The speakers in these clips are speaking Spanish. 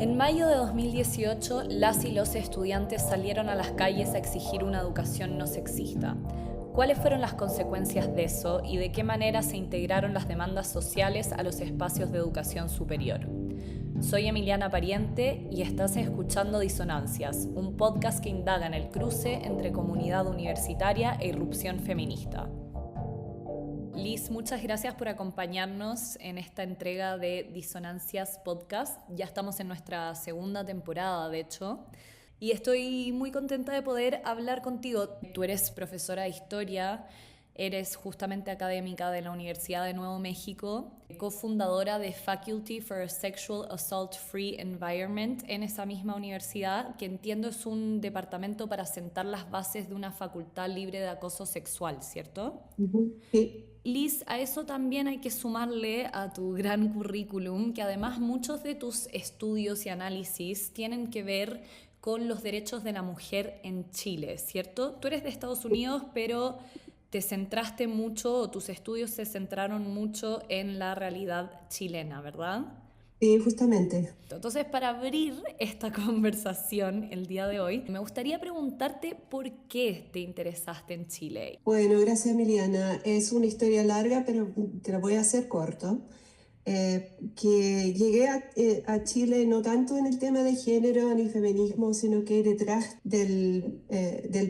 En mayo de 2018, las y los estudiantes salieron a las calles a exigir una educación no sexista. ¿Cuáles fueron las consecuencias de eso y de qué manera se integraron las demandas sociales a los espacios de educación superior? Soy Emiliana Pariente y estás escuchando Disonancias, un podcast que indaga en el cruce entre comunidad universitaria e irrupción feminista. Liz, muchas gracias por acompañarnos en esta entrega de Disonancias Podcast. Ya estamos en nuestra segunda temporada, de hecho, y estoy muy contenta de poder hablar contigo. Tú eres profesora de historia, eres justamente académica de la Universidad de Nuevo México, cofundadora de Faculty for a Sexual Assault Free Environment en esa misma universidad, que entiendo es un departamento para sentar las bases de una facultad libre de acoso sexual, ¿cierto? Sí. Liz, a eso también hay que sumarle a tu gran currículum, que además muchos de tus estudios y análisis tienen que ver con los derechos de la mujer en Chile, ¿cierto? Tú eres de Estados Unidos, pero te centraste mucho, o tus estudios se centraron mucho en la realidad chilena, ¿verdad? Sí, justamente. Entonces, para abrir esta conversación el día de hoy, me gustaría preguntarte por qué te interesaste en Chile. Bueno, gracias Emiliana. Es una historia larga, pero te la voy a hacer corto. Que llegué a Chile no tanto en el tema de género ni feminismo, sino que detrás del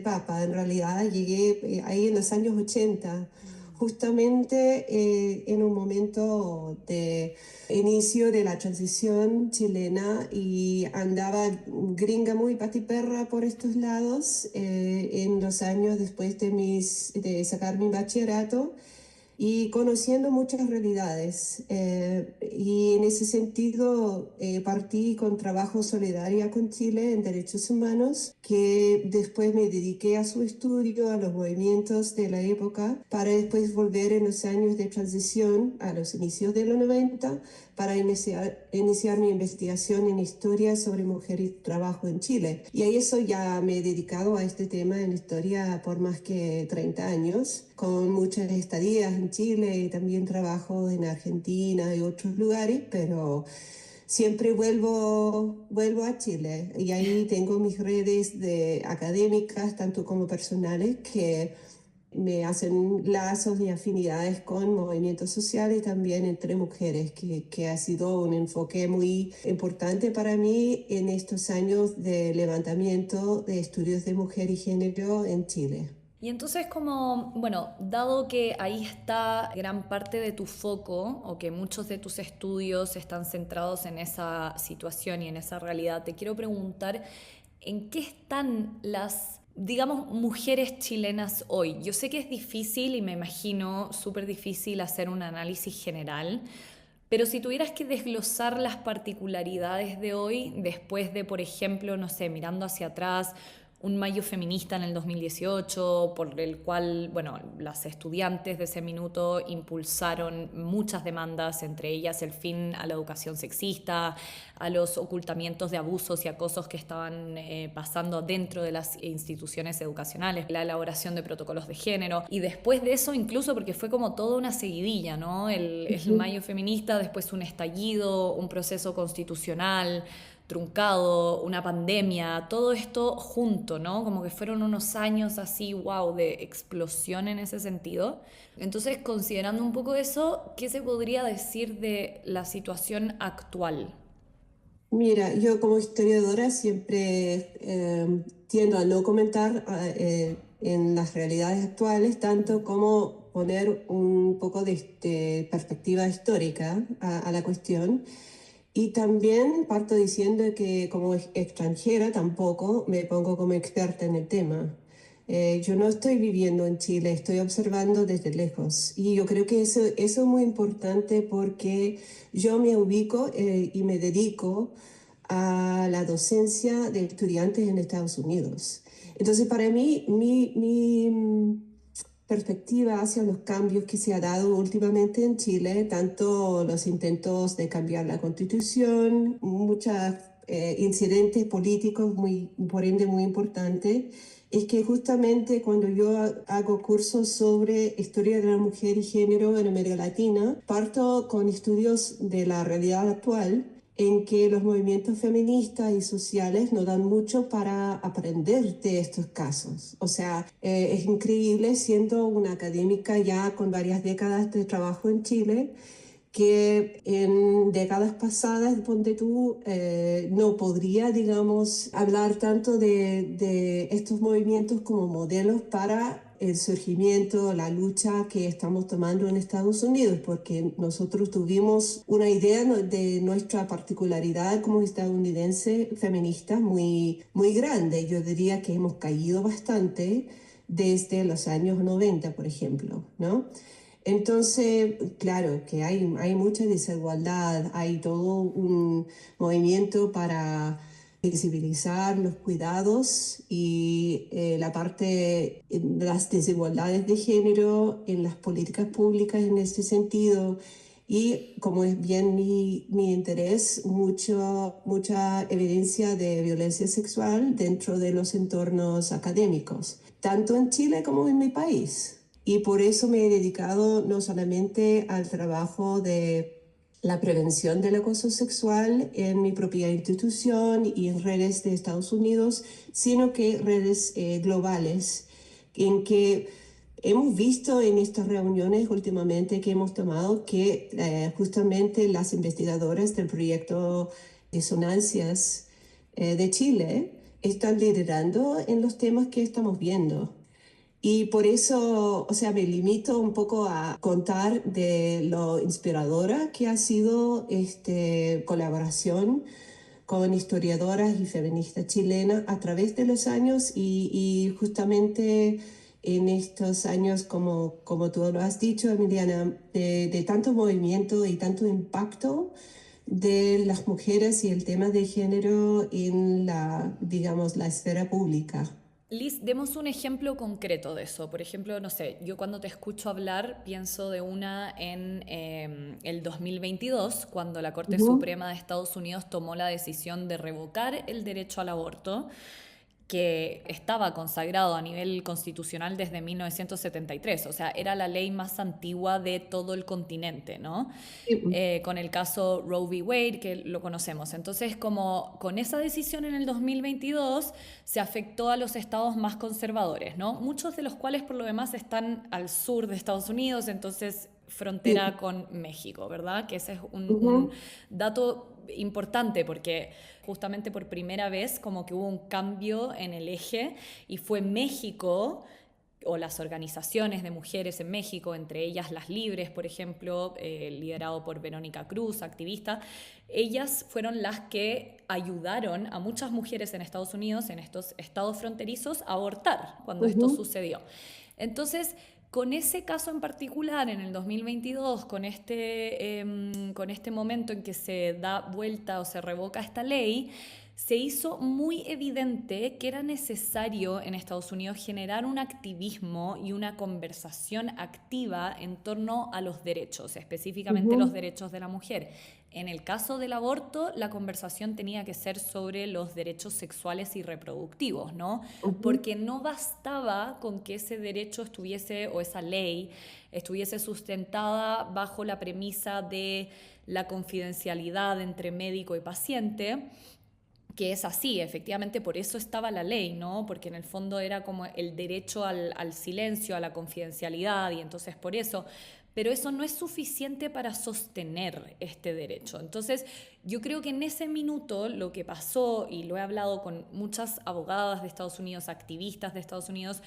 Papa. En realidad llegué ahí en los años 80, justamente en un momento de inicio de la transición chilena, y andaba gringa muy patiperra por estos lados en los años después de sacar mi bachillerato, y conociendo muchas realidades. Y en ese sentido partí con trabajo solidario con Chile en derechos humanos, que después me dediqué a su estudio, a los movimientos de la época, para después volver en los años de transición, a los inicios de los 90, para iniciar mi investigación en historia sobre mujer y trabajo en Chile. Y a eso ya me he dedicado a este tema en historia por más que 30 años, con muchas estadías en Chile y también trabajo en Argentina y otros lugares, pero siempre vuelvo a Chile, y ahí tengo mis redes académicas, tanto como personales, que me hacen lazos y afinidades con movimientos sociales, también entre mujeres, que ha sido un enfoque muy importante para mí en estos años de levantamiento de estudios de mujer y género en Chile. Y entonces bueno, dado que ahí está gran parte de tu foco o que muchos de tus estudios están centrados en esa situación y en esa realidad, te quiero preguntar en qué están las, digamos, mujeres chilenas hoy. Yo sé que es difícil y me imagino súper difícil hacer un análisis general, pero si tuvieras que desglosar las particularidades de hoy, después de, por ejemplo, no sé, mirando hacia atrás, un mayo feminista en el 2018, por el cual, bueno, las estudiantes de ese minuto impulsaron muchas demandas, entre ellas el fin a la educación sexista, a los ocultamientos de abusos y acosos que estaban pasando dentro de las instituciones educacionales, la elaboración de protocolos de género, y después de eso incluso, porque fue como toda una seguidilla, ¿no? El mayo feminista, después un estallido, un proceso constitucional truncado, una pandemia, todo esto junto, ¿no? Como que fueron unos años así, wow, de explosión en ese sentido. Entonces, considerando un poco eso, ¿qué se podría decir de la situación actual? Mira, yo como historiadora siempre tiendo a no comentar en las realidades actuales, tanto como poner un poco de perspectiva histórica a la cuestión. Y también parto diciendo que como extranjera tampoco me pongo como experta en el tema. Yo no estoy viviendo en Chile, estoy observando desde lejos. Y yo creo que eso es muy importante, porque yo me ubico y me dedico a la docencia de estudiantes en Estados Unidos. Entonces, para mí, mi perspectiva hacia los cambios que se ha dado últimamente en Chile, tanto los intentos de cambiar la constitución, muchos incidentes políticos por ende muy importantes, es que justamente cuando yo hago cursos sobre historia de la mujer y género en América Latina, parto con estudios de la realidad actual en que los movimientos feministas y sociales nos dan mucho para aprender de estos casos. O sea, es increíble siendo una académica ya con varias décadas de trabajo en Chile, que en décadas pasadas, ponte tú, no podría, digamos, hablar tanto de estos movimientos como modelos para el surgimiento, la lucha que estamos tomando en Estados Unidos, porque nosotros tuvimos una idea de nuestra particularidad como estadounidense feminista muy, muy grande. Yo diría que hemos caído bastante desde los años 90, por ejemplo, ¿no? Entonces, claro que hay mucha desigualdad, hay todo un movimiento para visibilizar los cuidados y la parte, las desigualdades de género en las políticas públicas en este sentido. Y como es bien mi interés, mucha evidencia de violencia sexual dentro de los entornos académicos, tanto en Chile como en mi país. Y por eso me he dedicado no solamente al trabajo de la prevención del acoso sexual en mi propia institución y en redes de Estados Unidos, sino que redes globales, en que hemos visto en estas reuniones últimamente que hemos tomado que justamente las investigadoras del proyecto Disonancias de Chile están liderando en los temas que estamos viendo. Y por eso, o sea, me limito un poco a contar de lo inspiradora que ha sido esta colaboración con historiadoras y feministas chilenas a través de los años y justamente en estos años, como tú lo has dicho, Emiliana, de tanto movimiento y tanto impacto de las mujeres y el tema de género en la, digamos, la esfera pública. Liz, demos un ejemplo concreto de eso. Por ejemplo, no sé, yo cuando te escucho hablar pienso de una en el 2022, cuando la Corte Ujú. Suprema de Estados Unidos tomó la decisión de revocar el derecho al aborto, que estaba consagrado a nivel constitucional desde 1973, o sea, era la ley más antigua de todo el continente, ¿no? Sí. Con el caso Roe v. Wade, que lo conocemos. Entonces, como con esa decisión en el 2022 se afectó a los estados más conservadores, ¿no? Muchos de los cuales por lo demás están al sur de Estados Unidos, entonces frontera Sí. con México, ¿verdad? Que ese es un Ujú. dato importante porque justamente por primera vez como que hubo un cambio en el eje y fue México o las organizaciones de mujeres en México, entre ellas Las Libres, por ejemplo, liderado por Verónica Cruz, activista, ellas fueron las que ayudaron a muchas mujeres en Estados Unidos, en estos estados fronterizos, a abortar cuando esto Ujú. sucedió. Entonces, con ese caso en particular, en el 2022, con este momento en que se da vuelta o se revoca esta ley, se hizo muy evidente que era necesario en Estados Unidos generar un activismo y una conversación activa en torno a los derechos, específicamente los Ujú. derechos de la mujer. En el caso del aborto, la conversación tenía que ser sobre los derechos sexuales y reproductivos, ¿no? Ujú. Porque no bastaba con que ese derecho estuviese, o esa ley, estuviese sustentada bajo la premisa de la confidencialidad entre médico y paciente, que es así, efectivamente por eso estaba la ley, ¿no? Porque en el fondo era como el derecho al silencio, a la confidencialidad, y entonces por eso, pero eso no es suficiente para sostener este derecho. Entonces, yo creo que en ese minuto lo que pasó, y lo he hablado con muchas abogadas de Estados Unidos, activistas de Estados Unidos,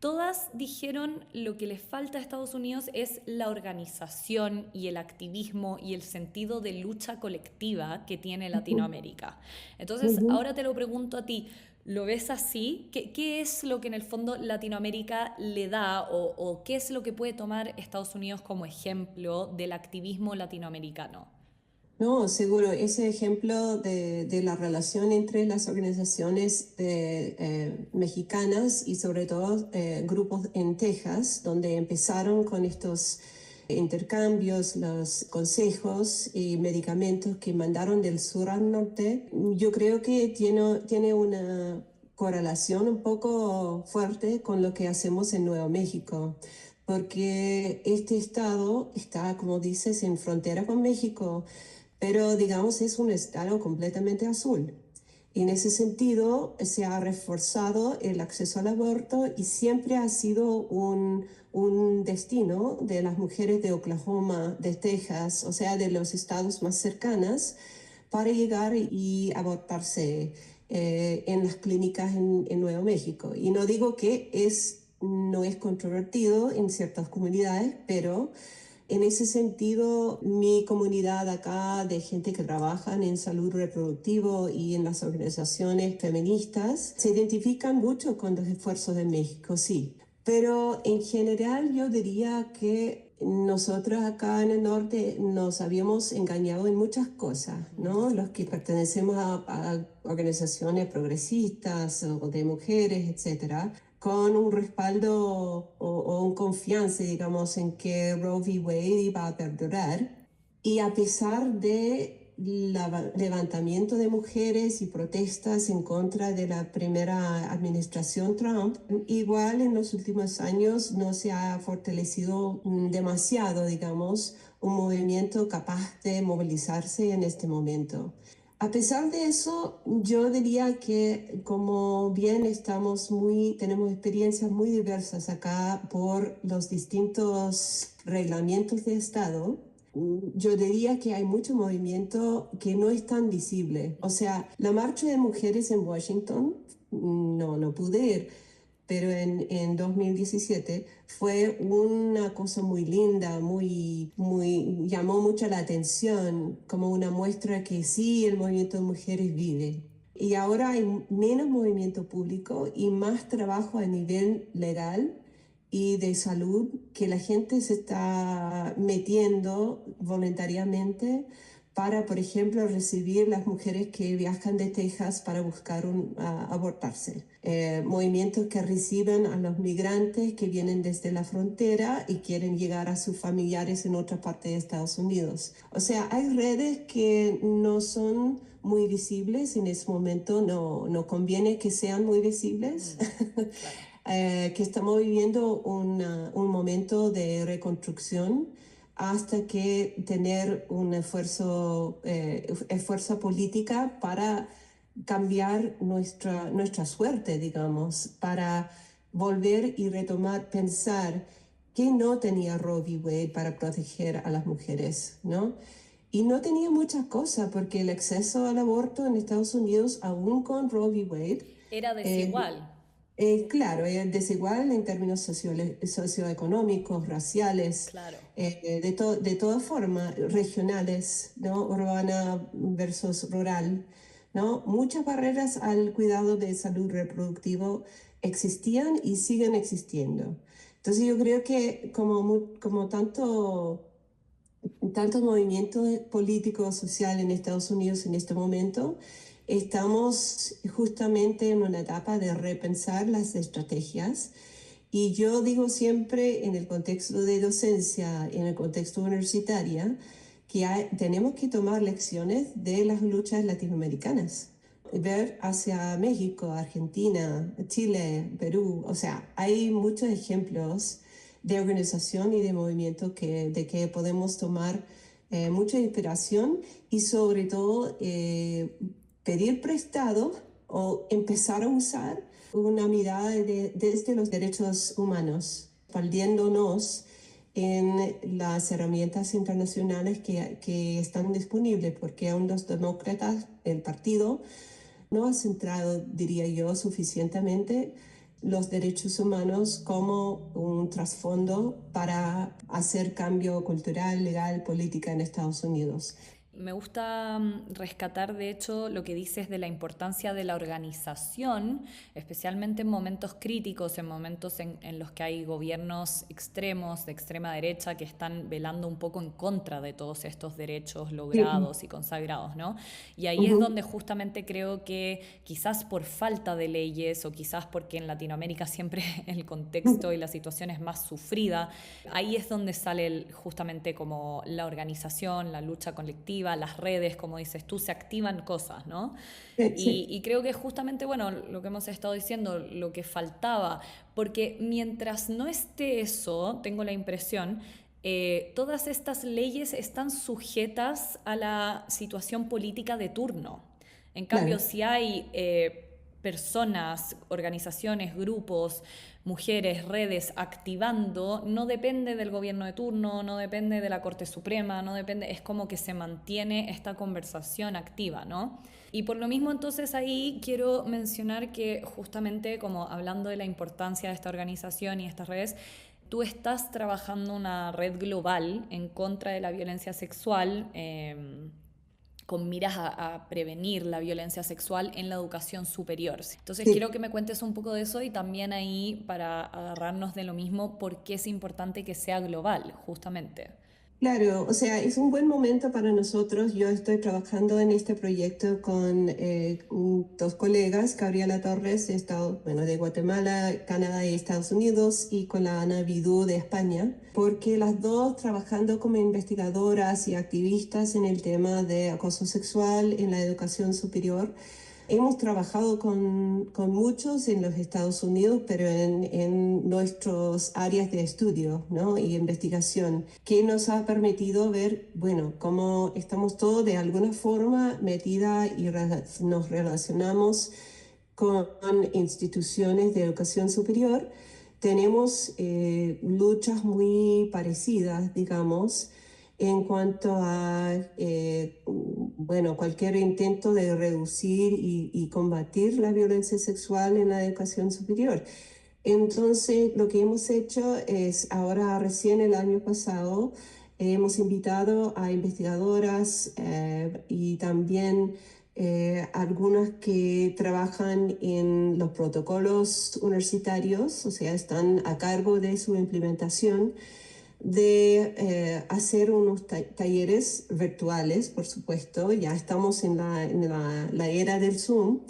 todas dijeron lo que le falta a Estados Unidos es la organización y el activismo y el sentido de lucha colectiva que tiene Ujú. Latinoamérica. Entonces, Ujú. ahora te lo pregunto a ti, ¿lo ves así? ¿Qué es lo que en el fondo Latinoamérica le da o qué es lo que puede tomar Estados Unidos como ejemplo del activismo latinoamericano? No, seguro, ese ejemplo de la relación entre las organizaciones mexicanas y sobre todo grupos en Texas, donde empezaron con estos intercambios, los consejos y medicamentos que mandaron del sur al norte, yo creo que tiene una correlación un poco fuerte con lo que hacemos en Nuevo México, porque este estado está, como dices, en frontera con México, pero digamos es un estado completamente azul. Y en ese sentido se ha reforzado el acceso al aborto y siempre ha sido un destino de las mujeres de Oklahoma, de Texas, o sea, de los estados más cercanos, para llegar y abortarse en las clínicas en Nuevo México. Y no digo que no es controvertido en ciertas comunidades, pero en ese sentido, mi comunidad acá de gente que trabajan en salud reproductiva y en las organizaciones feministas se identifican mucho con los esfuerzos de México, sí. Pero en general yo diría que nosotros acá en el norte nos habíamos engañado en muchas cosas, ¿no? Los que pertenecemos a organizaciones progresistas o de mujeres, etcétera, con un respaldo o un confianza, digamos, en que Roe v. Wade iba a perdurar. Y a pesar de levantamiento de mujeres y protestas en contra de la primera administración Trump, igual en los últimos años no se ha fortalecido demasiado, digamos, un movimiento capaz de movilizarse en este momento. A pesar de eso, yo diría que como bien tenemos experiencias muy diversas acá por los distintos reglamentos de Estado, yo diría que hay mucho movimiento que no es tan visible. O sea, la marcha de mujeres en Washington, no pude ir, pero en 2017 fue una cosa muy linda, llamó mucho la atención, como una muestra que sí, el movimiento de mujeres vive. Y ahora hay menos movimiento público y más trabajo a nivel legal y de salud, que la gente se está metiendo voluntariamente para, por ejemplo, recibir las mujeres que viajan de Texas para buscar abortarse. Movimientos que reciben a los migrantes que vienen desde la frontera y quieren llegar a sus familiares en otra parte de Estados Unidos. O sea, hay redes que no son muy visibles en ese momento, no conviene que sean muy visibles. Claro. Que estamos viviendo un momento de reconstrucción hasta que tener un esfuerzo política para cambiar nuestra suerte, digamos, para volver y retomar, pensar que no tenía Roe v. Wade para proteger a las mujeres, ¿no? Y no tenía muchas cosas, porque el acceso al aborto en Estados Unidos, aún con Roe v. Wade, Era eh, desigual. claro, es desigual en términos socioeconómicos, raciales, Claro. de todas formas, regionales, ¿no? Urbana versus rural, ¿no? Muchas barreras al cuidado de salud reproductivo existían y siguen existiendo. Entonces yo creo que como tanto movimiento político social en Estados Unidos en este momento, estamos justamente en una etapa de repensar las estrategias. Y yo digo siempre en el contexto de docencia, en el contexto universitario, que tenemos que tomar lecciones de las luchas latinoamericanas, ver hacia México, Argentina, Chile, Perú. O sea, hay muchos ejemplos de organización y de movimiento de que podemos tomar mucha inspiración y sobre todo pedir prestado o empezar a usar una mirada desde los derechos humanos, valiéndonos en las herramientas internacionales que están disponibles, porque aún los demócratas, el partido, no ha centrado, diría yo, suficientemente los derechos humanos como un trasfondo para hacer cambio cultural, legal, política en Estados Unidos. Me gusta rescatar, de hecho, lo que dices de la importancia de la organización, especialmente en momentos críticos, en momentos en los que hay gobiernos extremos, de extrema derecha, que están velando un poco en contra de todos estos derechos Sí. logrados y consagrados, ¿no? Y ahí es Ujú. donde justamente creo que quizás por falta de leyes o quizás porque en Latinoamérica siempre el contexto y la situación es más sufrida, ahí es donde sale justamente como la organización, la lucha colectiva, las redes, como dices tú, se activan cosas, ¿no? Sí, sí. Y creo que justamente, bueno, lo que hemos estado diciendo, lo que faltaba, porque mientras no esté eso, tengo la impresión, todas estas leyes están sujetas a la situación política de turno. En cambio, Claro, si hay personas, organizaciones, grupos, mujeres, redes activando, no depende del gobierno de turno, no depende de la Corte Suprema, no depende, es como que se mantiene esta conversación activa, ¿no? Y por lo mismo entonces ahí quiero mencionar que justamente como hablando de la importancia de esta organización y estas redes, tú estás trabajando una red global en contra de la violencia sexual, con miras a prevenir la violencia sexual en la educación superior. Entonces quiero que sí. me cuentes un poco de eso y también ahí para agarrarnos de lo mismo, por qué es importante que sea global, justamente. Claro, o sea, es un buen momento para nosotros. Yo estoy trabajando en este proyecto con dos colegas, Gabriela Torres bueno, de Guatemala, Canadá y Estados Unidos, y con la Ana Vidú de España, porque las dos trabajando como investigadoras y activistas en el tema de acoso sexual en la educación superior. Hemos trabajado con muchos en los Estados Unidos, pero en nuestras áreas de estudio, ¿no? Y investigación, que nos ha permitido ver, bueno, cómo estamos todos de alguna forma metida y nos relacionamos con instituciones de educación superior. Tenemos luchas muy parecidas, digamos, en cuanto a bueno, cualquier intento de reducir y combatir la violencia sexual en la educación superior. Entonces, lo que hemos hecho es, ahora recién el año pasado, hemos invitado a investigadoras y también algunas que trabajan en los protocolos universitarios, o sea, están a cargo de su implementación, de hacer unos talleres virtuales, por supuesto, ya estamos en la era del Zoom,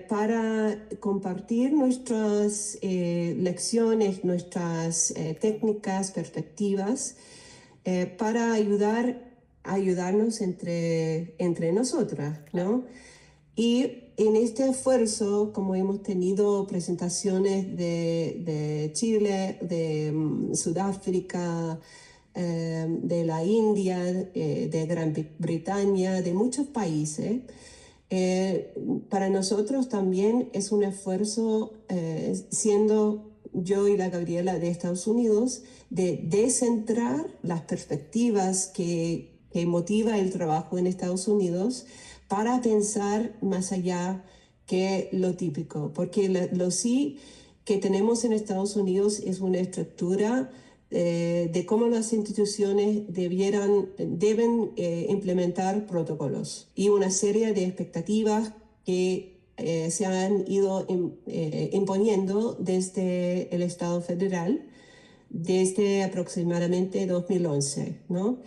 para compartir nuestras lecciones, nuestras técnicas, perspectivas, para ayudarnos entre nosotras, Claro. ¿no? Y en este esfuerzo, como hemos tenido presentaciones de Chile, de Sudáfrica, de la India, de Gran Bretaña, de muchos países, eh, para nosotros también es un esfuerzo, siendo yo y la Gabriela de Estados Unidos, de descentrar las perspectivas que motiva el trabajo en Estados Unidos para pensar más allá que lo típico, porque lo sí que tenemos en Estados Unidos es una estructura de cómo las instituciones deben implementar protocolos y una serie de expectativas que se han ido imponiendo desde el Estado federal desde aproximadamente 2011, ¿no?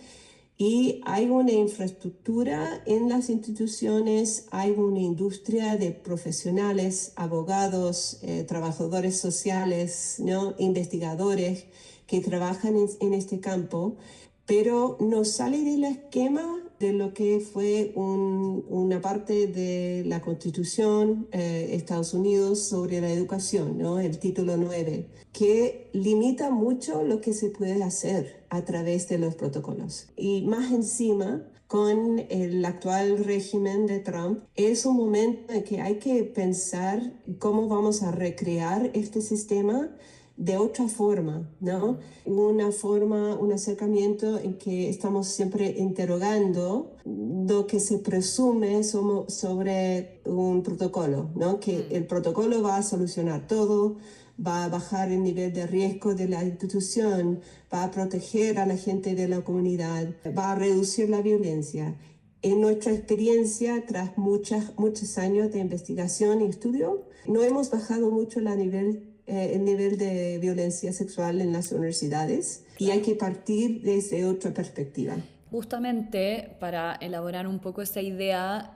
Y hay una infraestructura en las instituciones, hay una industria de profesionales, abogados, trabajadores sociales, ¿no? Investigadores que trabajan en este campo, pero no sale del esquema de lo que fue una parte de la Constitución Estados Unidos sobre la educación, ¿no? El título 9, que limita mucho lo que se puede hacer a través de los protocolos. Y más encima, con el actual régimen de Trump, es un momento en que hay que pensar cómo vamos a recrear este sistema de otra forma, ¿no? Una forma, un acercamiento en que estamos siempre interrogando lo que se presume sobre un protocolo, ¿no? Que el protocolo va a solucionar todo, va a bajar el nivel de riesgo de la institución, va a proteger a la gente de la comunidad, va a reducir la violencia. En nuestra experiencia, tras muchos años de investigación y estudio, no hemos bajado mucho el nivel de violencia sexual en las universidades y hay Claro. que partir desde otra perspectiva. Justamente para elaborar un poco esa idea,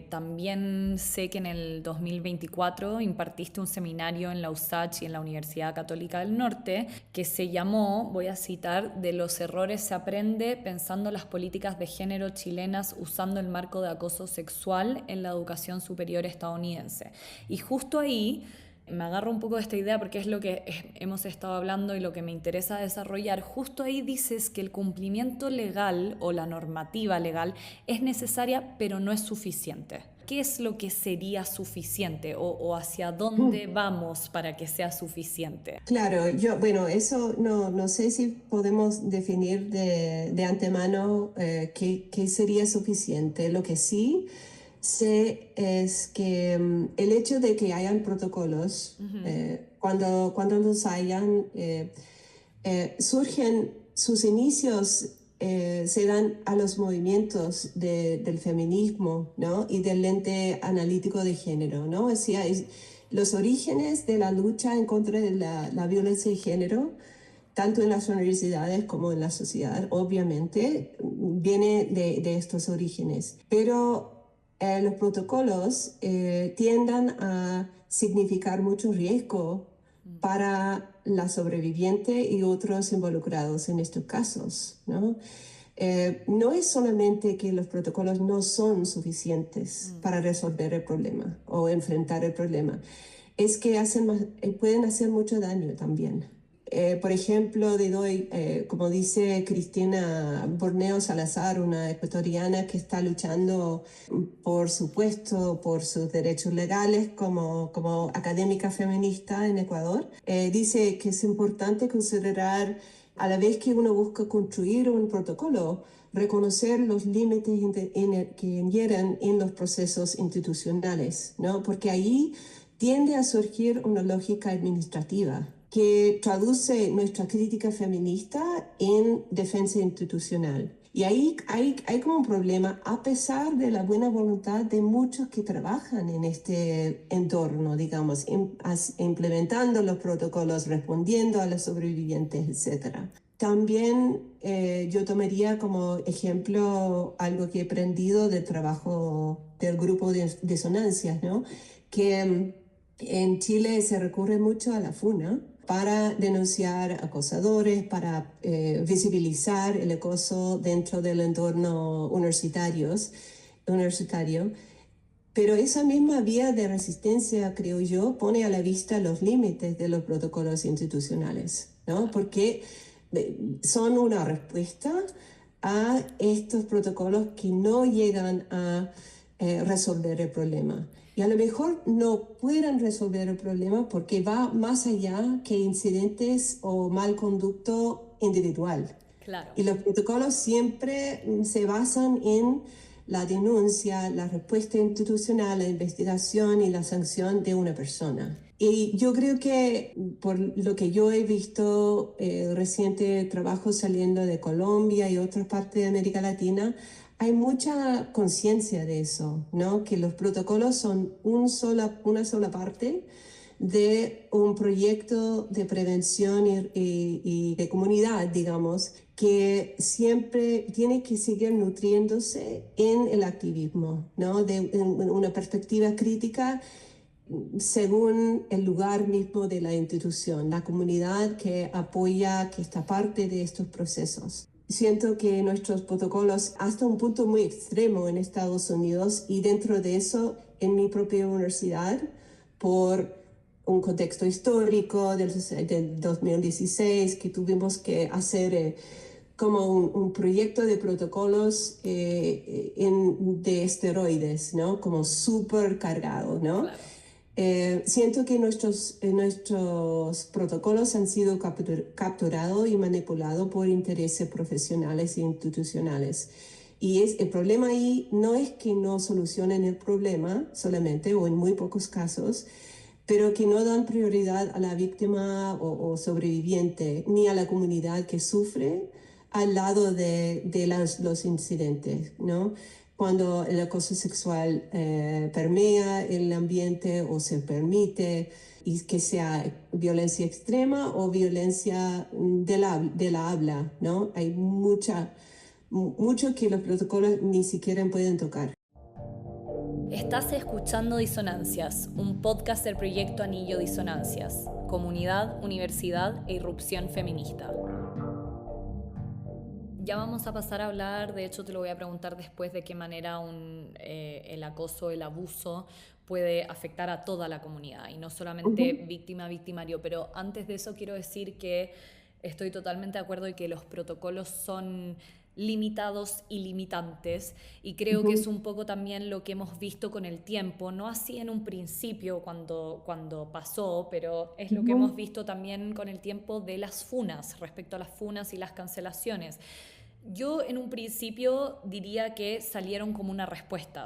también sé que en el 2024 impartiste un seminario en la USACH y en la Universidad Católica del Norte que se llamó, voy a citar, "De los errores se aprende pensando las políticas de género chilenas usando el marco de acoso sexual en la educación superior estadounidense". Y justo ahí Me agarro un poco de esta idea porque es lo que hemos estado hablando y lo que me interesa desarrollar. Justo ahí dices que el cumplimiento legal o la normativa legal es necesaria, pero no es suficiente. ¿Qué es lo que sería suficiente o hacia dónde vamos para que sea suficiente? Claro, bueno, eso no sé si podemos definir de antemano qué sería suficiente. Lo que sí sé es que el hecho de que hayan protocolos, cuando los hayan, surgen sus inicios, se dan a los movimientos del feminismo, ¿no? Y del lente analítico de género, ¿no? O sea, los orígenes de la lucha en contra de la violencia de género, tanto en las universidades como en la sociedad, obviamente, viene de estos orígenes. Pero los protocolos tienden a significar mucho riesgo para la sobreviviente y otros involucrados en estos casos, ¿no? No es solamente que los protocolos no son suficientes para resolver el problema o enfrentar el problema, es que pueden hacer mucho daño también. Por ejemplo, como dice Cristina Borneo Salazar, una ecuatoriana que está luchando por su puesto, por sus derechos legales como académica feminista en Ecuador, dice que es importante considerar, a la vez que uno busca construir un protocolo, reconocer los límites que inhieren en los procesos institucionales, ¿no? Porque ahí tiende a surgir una lógica administrativa que traduce nuestra crítica feminista en defensa institucional. Y ahí hay como un problema, a pesar de la buena voluntad de muchos que trabajan en este entorno, digamos, implementando los protocolos, respondiendo a los sobrevivientes, etc. También yo tomaría como ejemplo algo que he aprendido del trabajo del grupo de disonancias, ¿no? Que en Chile se recurre mucho a la FUNA para denunciar acosadores, para visibilizar el acoso dentro del entorno universitario. Pero esa misma vía de resistencia, creo yo, pone a la vista los límites de los protocolos institucionales, ¿no? Porque son una respuesta a estos protocolos que no llegan a resolver el problema. Y a lo mejor no puedan resolver el problema porque va más allá que incidentes o mal conducto individual. Claro. Y los protocolos siempre se basan en la denuncia, la respuesta institucional, la investigación y la sanción de una persona. Y yo creo que por lo que yo he visto, reciente trabajo saliendo de Colombia y otras partes de América Latina, hay mucha conciencia de eso, ¿no? Que los protocolos son una sola parte de un proyecto de prevención y de comunidad, digamos, que siempre tiene que seguir nutriéndose en el activismo, ¿no? En una perspectiva crítica según el lugar mismo de la institución, la comunidad que apoya, que está parte de estos procesos. Siento que nuestros protocolos, hasta un punto muy extremo en Estados Unidos y dentro de eso en mi propia universidad, por un contexto histórico del 2016, que tuvimos que hacer como un proyecto de protocolos de esteroides, ¿no? Como súper cargado, ¿no? Claro. Siento que nuestros protocolos han sido capturados y manipulados por intereses profesionales e institucionales. Y el problema ahí no es que no solucionen el problema solamente, o en muy pocos casos, pero que no dan prioridad a la víctima o sobreviviente, ni a la comunidad que sufre al lado de los incidentes, ¿no? Cuando el acoso sexual permea el ambiente o se permite, y que sea violencia extrema o violencia de la habla, ¿no? Hay mucho que los protocolos ni siquiera pueden tocar. Estás escuchando Disonancias, un podcast del proyecto Anillo Disonancias, comunidad, universidad e irrupción feminista. Ya vamos a pasar a hablar, de hecho te lo voy a preguntar después de qué manera el acoso, el abuso puede afectar a toda la comunidad y no solamente víctima, victimario. Pero antes de eso quiero decir que estoy totalmente de acuerdo en que los protocolos son limitados y limitantes y creo que es Ujú, un poco también lo que hemos visto con el tiempo, no así en un principio cuando pasó, pero es lo que hemos ujú, visto también con el tiempo de las funas, respecto a las funas y las cancelaciones. Yo en un principio diría que salieron como una respuesta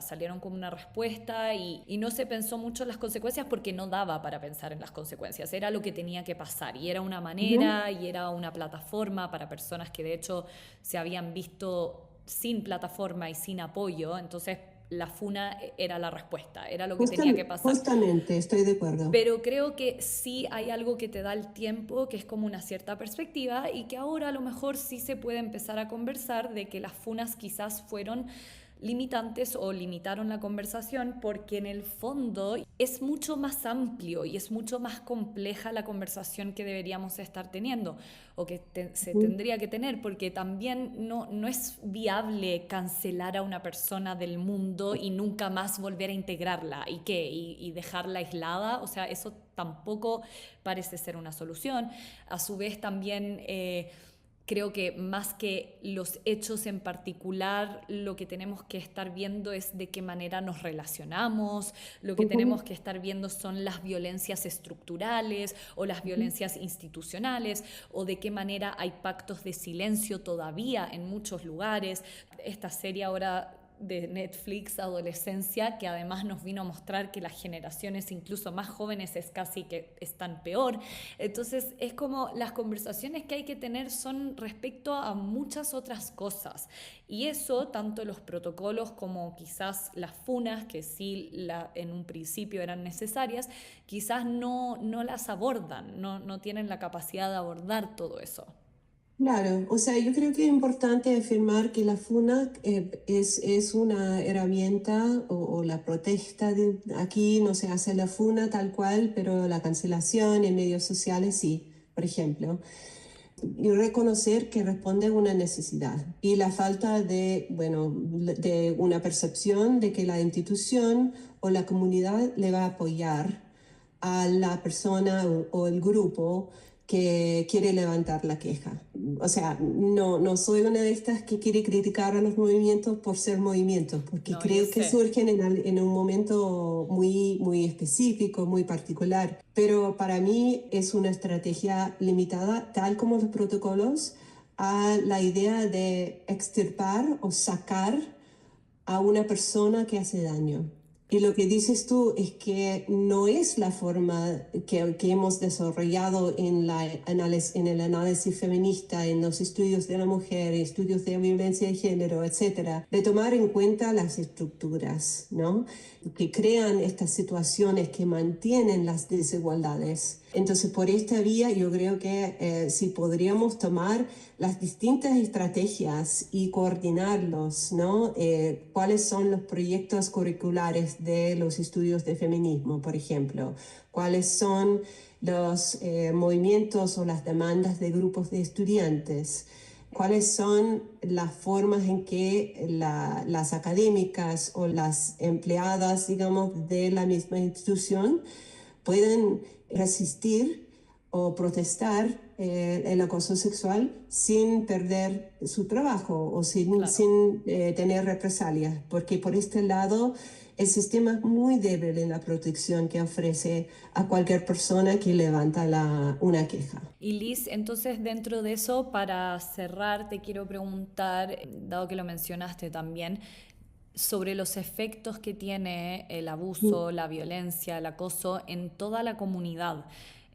y no se pensó mucho en las consecuencias porque no daba para pensar en las consecuencias, era lo que tenía que pasar y era una ujú. manera y era una plataforma para personas que de hecho se habían visto sin plataforma y sin apoyo, entonces la funa era la respuesta, era lo que tenía que pasar. Justamente, estoy de acuerdo. Pero creo que sí hay algo que te da el tiempo, que es como una cierta perspectiva y que ahora a lo mejor sí se puede empezar a conversar de que las funas quizás fueron limitantes o limitaron la conversación porque en el fondo es mucho más amplio y es mucho más compleja la conversación que deberíamos estar teniendo o que se Ujú. tendría que tener porque también no es viable cancelar a una persona del mundo y nunca más volver a integrarla y qué y dejarla aislada, o sea, eso tampoco parece ser una solución. A su vez también creo que más que los hechos en particular, lo que tenemos que estar viendo es de qué manera nos relacionamos, lo que tenemos Ujú, que estar viendo son las violencias estructurales o las ujú. violencias institucionales o de qué manera hay pactos de silencio todavía en muchos lugares. Esta serie ahora de Netflix, Adolescencia, que además nos vino a mostrar que las generaciones incluso más jóvenes es casi que están peor. Entonces es como las conversaciones que hay que tener son respecto a muchas otras cosas. Y eso, tanto los protocolos como quizás las funas, que sí en un principio eran necesarias, quizás no las abordan, no tienen la capacidad de abordar todo eso. Claro, o sea, yo creo que es importante afirmar que la FUNA es una herramienta o la protesta aquí no se hace la FUNA tal cual, pero la cancelación en medios sociales sí, por ejemplo. Y reconocer que responde a una necesidad y la falta de, bueno, de una percepción de que la institución o la comunidad le va a apoyar a la persona o el grupo que quiere levantar la queja. O sea, no soy una de estas que quiere criticar a los movimientos por ser movimientos, porque No, yo creo que sé. surgen en un momento muy específico, muy particular. Pero para mí es una estrategia limitada, tal como los protocolos, a la idea de extirpar o sacar a una persona que hace daño. Y lo que dices tú es que no es la forma que hemos desarrollado en el análisis feminista, en los estudios de la mujer, estudios de violencia de género, etcétera, de tomar en cuenta las estructuras, ¿no? Que crean estas situaciones que mantienen las desigualdades. Entonces, por esta vía, yo creo que si podríamos tomar las distintas estrategias y coordinarlos, ¿no? ¿Cuáles son los proyectos curriculares de los estudios de feminismo, por ejemplo? ¿Cuáles son los movimientos o las demandas de grupos de estudiantes? ¿Cuáles son las formas en que las académicas o las empleadas, digamos, de la misma institución pueden resistir o protestar el acoso sexual sin perder su trabajo o Claro. sin tener represalias? Porque por este lado el sistema es muy débil en la protección que ofrece a cualquier persona que levanta una queja. Y Liz, entonces dentro de eso, para cerrar, te quiero preguntar, dado que lo mencionaste también, sobre los efectos que tiene el abuso, la violencia, el acoso en toda la comunidad.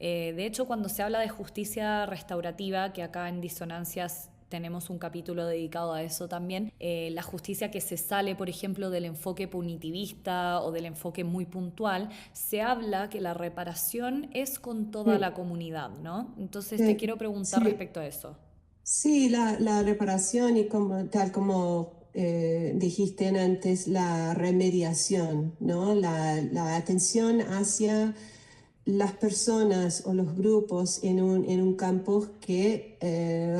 De hecho, cuando se habla de justicia restaurativa, que acá en Disonancias tenemos un capítulo dedicado a eso también, la justicia que se sale, por ejemplo, del enfoque punitivista o del enfoque muy puntual, se habla que la reparación es con toda la Sí, comunidad, ¿no? Entonces te sí, quiero preguntar sí. respecto a eso. Sí, la reparación y tal como dijiste antes, la remediación, ¿no? La atención hacia las personas o los grupos en un campo que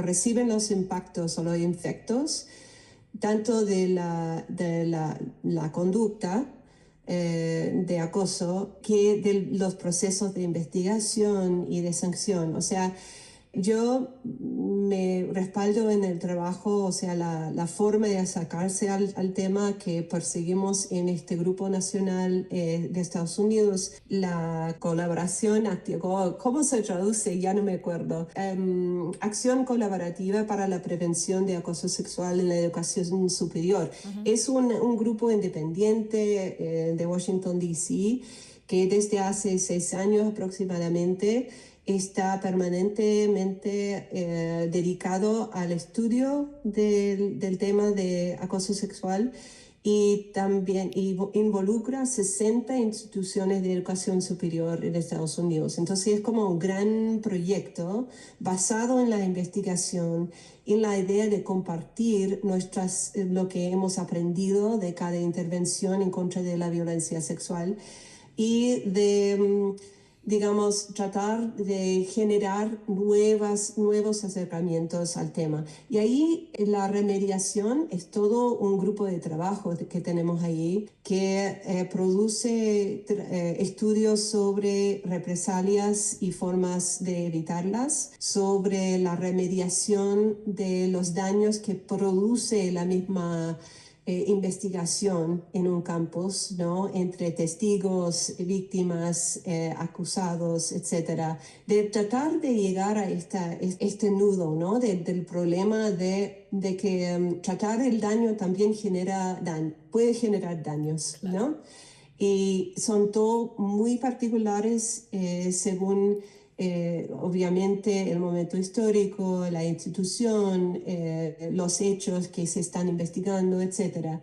reciben los impactos o los efectos tanto de la conducta de acoso que de los procesos de investigación y de sanción. O sea, yo me respaldo en el trabajo, o sea, la forma de acercarse al tema que perseguimos en este grupo nacional de Estados Unidos, la colaboración activa, ¿cómo se traduce? Ya no me acuerdo. Acción colaborativa para la prevención de acoso sexual en la educación superior. Es un grupo independiente de Washington, D.C., que desde hace 6 años aproximadamente está permanentemente dedicado al estudio del tema de acoso sexual y también involucra 60 instituciones de educación superior en Estados Unidos. Entonces es como un gran proyecto basado en la investigación, en la idea de compartir lo que hemos aprendido de cada intervención en contra de la violencia sexual y de digamos, tratar de generar nuevos acercamientos al tema. Y ahí la remediación es todo un grupo de trabajo que tenemos ahí que produce estudios sobre represalias y formas de evitarlas, sobre la remediación de los daños que produce la misma investigación en un campus, ¿no? Entre testigos, víctimas, acusados, etcétera, de tratar de llegar a este nudo, ¿no? Del problema de que tratar el daño también puede generar daños, ¿no? Y son todo muy particulares según obviamente el momento histórico, la institución, los hechos que se están investigando, etc.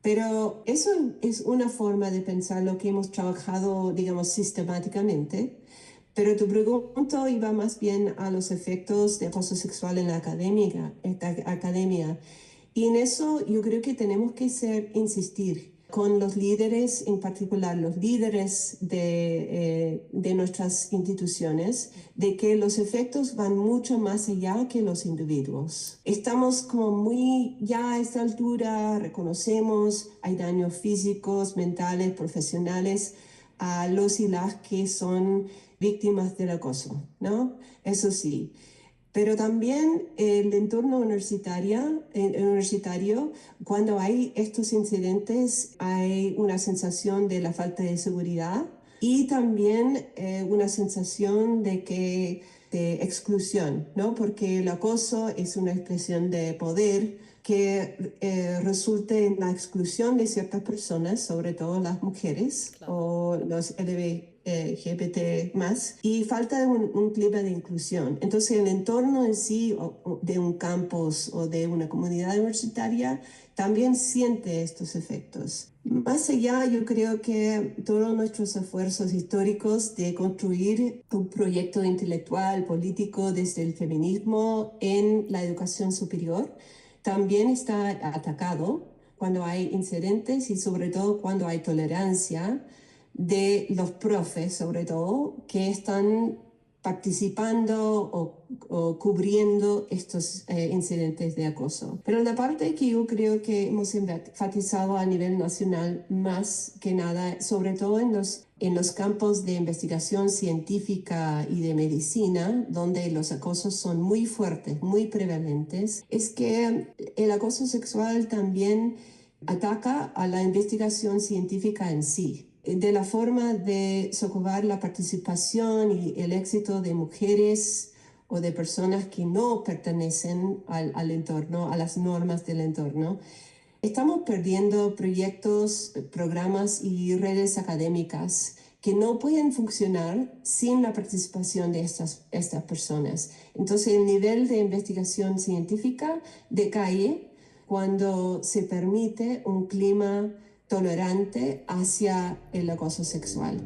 Pero eso es una forma de pensar lo que hemos trabajado, digamos, sistemáticamente. Pero tu pregunta iba más bien a los efectos de acoso sexual en la academia. Y en eso yo creo que tenemos que insistir con los líderes, en particular los líderes de nuestras instituciones, de que los efectos van mucho más allá que los individuos. Estamos como ya a esta altura, reconocemos, hay daños físicos, mentales, profesionales a los y las que son víctimas del acoso, ¿no? Eso sí. Pero también el entorno universitario, cuando hay estos incidentes, hay una sensación de la falta de seguridad y también una sensación de exclusión, ¿no? Porque el acoso es una expresión de poder que resulta en la exclusión de ciertas personas, sobre todo las mujeres, claro, o los LGBT más, y falta un clima de inclusión. Entonces el entorno en sí de un campus o de una comunidad universitaria también siente estos efectos. Más allá, yo creo que todos nuestros esfuerzos históricos de construir un proyecto intelectual, político desde el feminismo en la educación superior también está atacado cuando hay incidentes y sobre todo cuando hay tolerancia de los profes, sobre todo, que están participando o cubriendo estos incidentes de acoso. Pero la parte que yo creo que hemos enfatizado a nivel nacional más que nada, sobre todo en los campos de investigación científica y de medicina, donde los acosos son muy fuertes, muy prevalentes, es que el acoso sexual también ataca a la investigación científica en sí, de la forma de socavar la participación y el éxito de mujeres o de personas que no pertenecen al entorno, a las normas del entorno. Estamos perdiendo proyectos, programas y redes académicas que no pueden funcionar sin la participación de estas personas. Entonces el nivel de investigación científica decae cuando se permite un clima tolerante hacia el acoso sexual.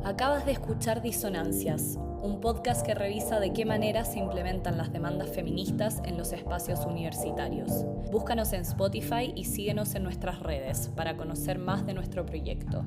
Acabas de escuchar Disonancias, un podcast que revisa de qué manera se implementan las demandas feministas en los espacios universitarios. Búscanos en Spotify y síguenos en nuestras redes para conocer más de nuestro proyecto.